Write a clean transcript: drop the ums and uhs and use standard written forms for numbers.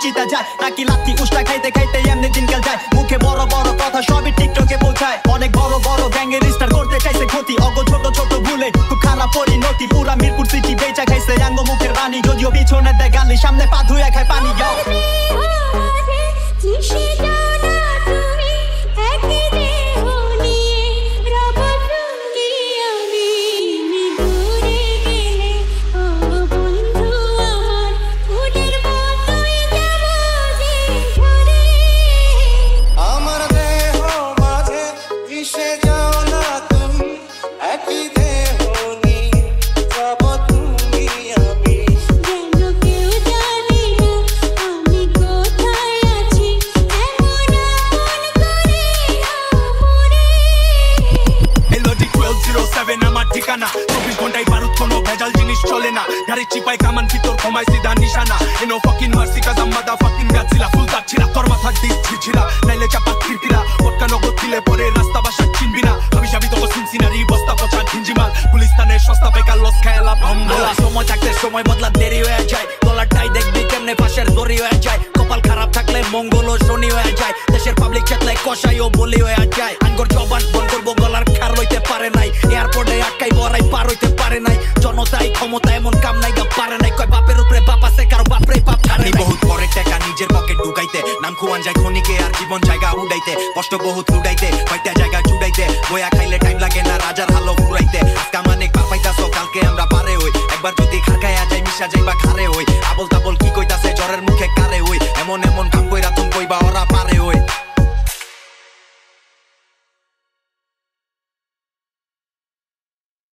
চিতা যায় নাকি লাথি উষ্টা খাইতে খাইতে এমনি দিনকাল যায় মুখে বড় বড় কথা সবই টিকটকে পৌঁছায় অনেক বড় বড় গ্যাংয়ের স্টার করতে চাইছে ক্ষতি অগ ছোট ছোট ভুলে খুব খারাপ পরিণতি পুরা মিরপুর সিটি বেচা খাইছে আঙ্গ মুখের রানী যদিও পিছনে দেয় গালি সামনে পা ধুয়ে খায় পানি গাও ঠিকানা 24 ঘন্টায় বারুদ কোনো ভেজাল জিনিস চলে না গাড়ি চিপাই কামান ভিতর ঘুমায় সিধা নিশানা এনো ফাকিং মার্সি কাজ মাদা ফাকিং গাছিলা ফুল তাচ্ছিলা তোর মাথা দিস ছিছিলা নাইলে চাপা খিরকিরা পটকা নগদ দিলে পরে রাস্তা বাসা চিনবি না আমি যাবি তো সিনসিনারি বস্তা পচা ঘিঞ্জিমাল পুলিশস্থানের সস্তা বেকার লস খেলা ভম্বলা সময় থাকতে সময় বদলা দেরি হয়ে যায় ডলারটাই দেখবি কেমনে পাশের দড়ি হয়ে যায় কপাল খারাপ থাকলে মঙ্গল ও শনি হয়ে যায় দেশের পাবলিক চেতলে কষাই ও বলি হয়ে যায় আঙ্গুর জবান বন্ধ করবো গলার খার লইতে পারে নাই এয়ারপোর্টে আটকাই বড়াই পার হইতে পারে নাই জনতাই ক্ষমতা এমন কাম নাই গা পারে নাই কয় বাপের উপরে বাপ আছে কারো বাপরে বাপ ছাড়ে বহুত পরে টাকা নিজের পকেট ঢুকাইতে নাম খুয়ান যায় খনিকে আর জীবন জায়গা উড়াইতে কষ্ট বহুত লুড়াইতে কয়টা জায়গা জুড়াইতে বয়া খাইলে টাইম লাগে না রাজার হালো ফুরাইতে আজকে মানে পার পাইতাছো কালকে আমরা পারে হই একবার যদি খারখায়া যাই মিশা যাইবা খারে হই আবল তাবল